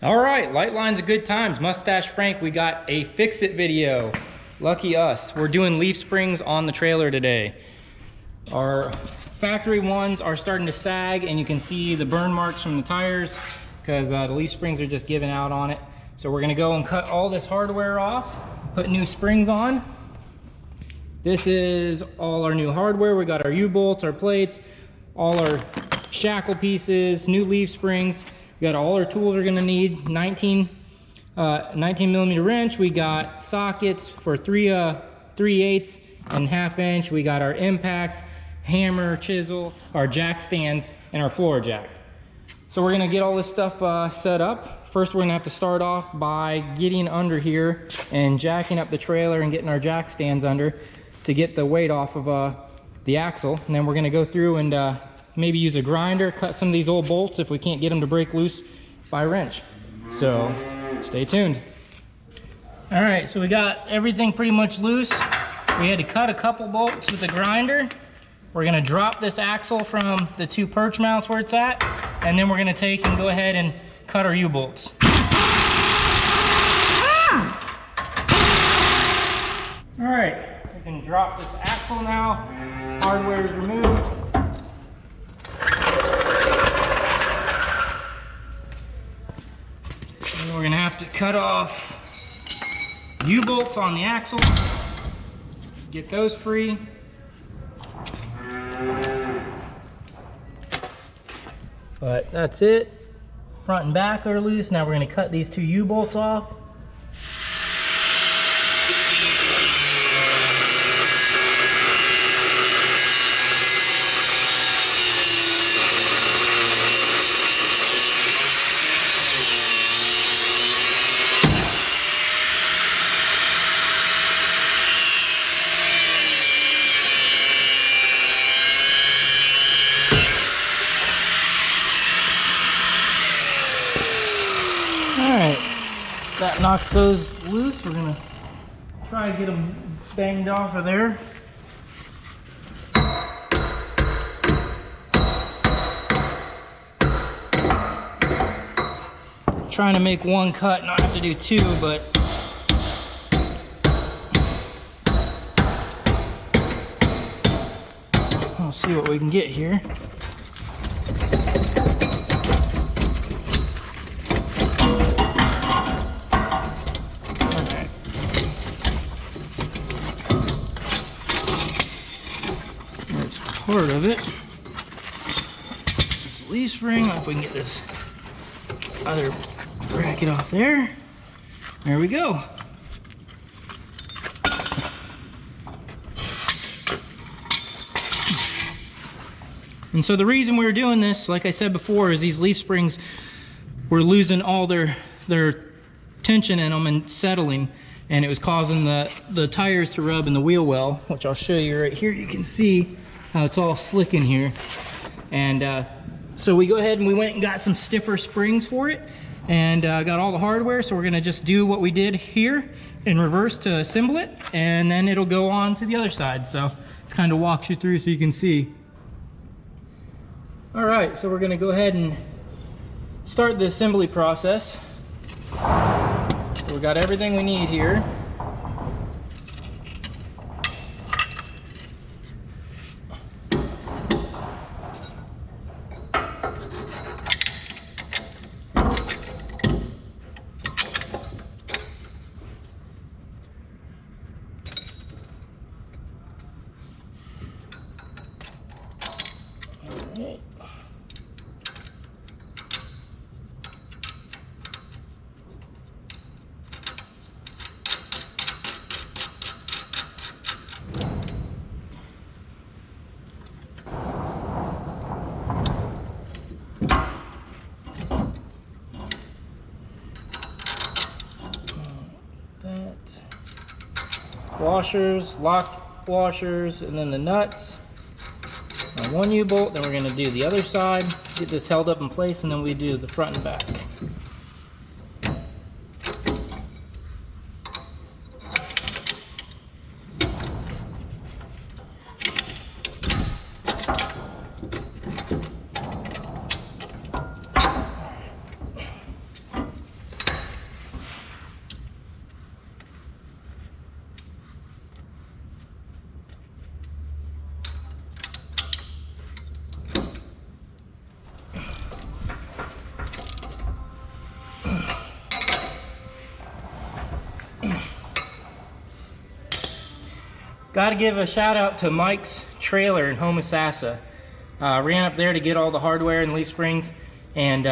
All right, light lines of good times. Mustache Frank, we got a fix-it video. Lucky us. We're doing leaf springs on the trailer today. Our factory ones are starting to sag, and you can see the burn marks from the tires because the leaf springs are just giving out on it. So we're gonna go and cut all this hardware off, put new springs on. This is all our new hardware. We got our U-bolts, our plates, all our shackle pieces, new leaf springs. We got all our tools we're gonna need, 19 millimeter wrench. We got sockets for 3/8 and 1/2 inch. We got our impact, hammer, chisel, our jack stands, and our floor jack. So we're gonna get all this stuff set up. First, we're gonna have to start off by getting under here and jacking up the trailer and getting our jack stands under to get the weight off of the axle. And then we're gonna go through and maybe use a grinder, cut some of these old bolts if we can't get them to break loose by wrench. So stay tuned. All right, so we got everything pretty much loose. We had to cut a couple bolts with the grinder. We're gonna drop this axle from the 2 perch mounts where it's at, and then we're gonna take and go ahead and cut our U-bolts. All right, we can drop this axle now. Hardware is removed. And we're gonna have to cut off U-bolts on the axle, get those free. But that's it. Front and back are loose. Now we're gonna cut these 2 U-bolts off. That knocks those loose. We're gonna try to get them banged off of there. Trying to make 1 cut, not have to do 2, but we'll see what we can get here. Part of it. It's a leaf spring. If we can get this other bracket off there. There we go. And so the reason we were doing this, like I said before, is these leaf springs were losing all their tension in them and settling, and it was causing the tires to rub in the wheel well, which I'll show you right here. You can see how it's all slick in here. And so we go ahead and we went and got some stiffer springs for it, and got all the hardware. So we're gonna just do what we did here in reverse to assemble it, and then it'll go on to the other side. So it's kind of walks you through so you can see. All right, so we're gonna go ahead and start the assembly process. So we got everything we need here. Washers, lock washers, and then the nuts. Now 1 U-bolt, then we're going to do the other side, get this held up in place, and then we do the front and back. Got to give a shout out to Mike's Trailer in Homosassa. Ran up there to get all the hardware and leaf springs, and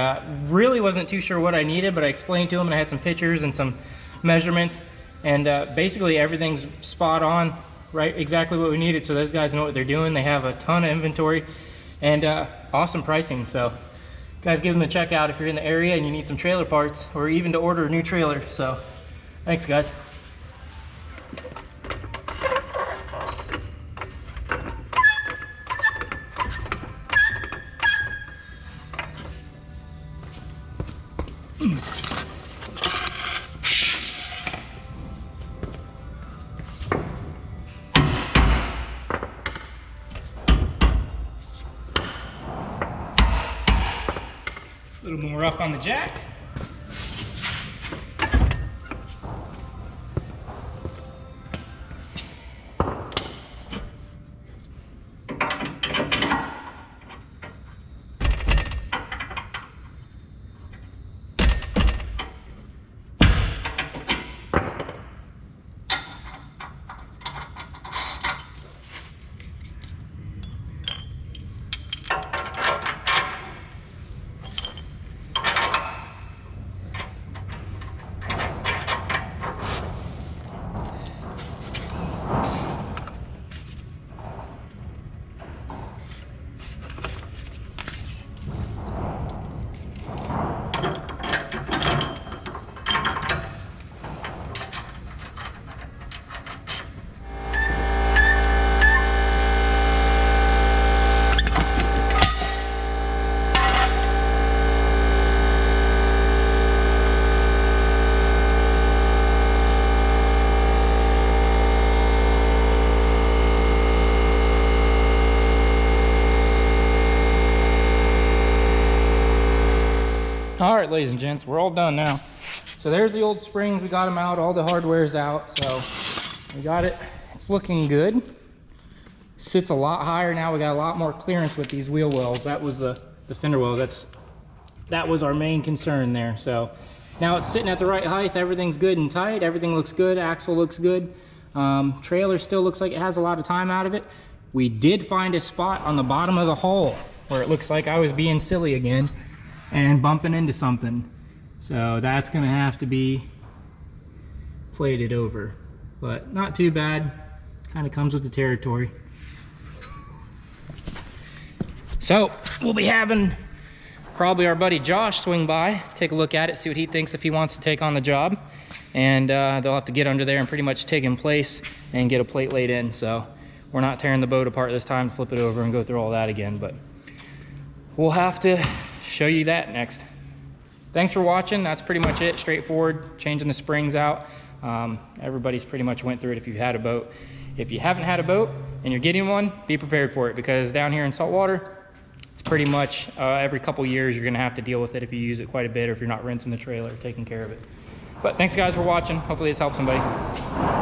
really wasn't too sure what I needed, but I explained to him and I had some pictures and some measurements, and basically everything's spot on, right? Exactly what we needed. So those guys know what they're doing. They have a ton of inventory and awesome pricing. So guys, give them a check out if you're in the area and you need some trailer parts, or even to order a new trailer. So thanks, guys. A little more up on the jack. All right, ladies and gents, we're all done now. So there's the old springs. We got them out. All the hardware's out. So we got it. It's looking good. Sits a lot higher now. We got a lot more clearance with these wheel wells. That was the fender well. That was our main concern there. So now it's sitting at the right height. Everything's good and tight. Everything looks good. Axle looks good. Trailer still looks like it has a lot of time out of it. We did find a spot on the bottom of the hull where it looks like I was being silly again and bumping into something. So that's gonna have to be plated over, but not too bad. Kind of comes with the territory. So we'll be having probably our buddy Josh swing by, take a look at it, see what he thinks if he wants to take on the job. And they'll have to get under there and pretty much take in place and get a plate laid in. So we're not tearing the boat apart this time, flip it over and go through all that again, but we'll have to show you that next. Thanks for watching. That's pretty much it. Straightforward, changing the springs out. Everybody's pretty much went through it if you've had a boat. If you haven't had a boat and you're getting one, be prepared for it, because down here in saltwater, it's pretty much every couple years you're gonna have to deal with it if you use it quite a bit, or if you're not rinsing the trailer, taking care of it. But thanks guys for watching. Hopefully this helps somebody.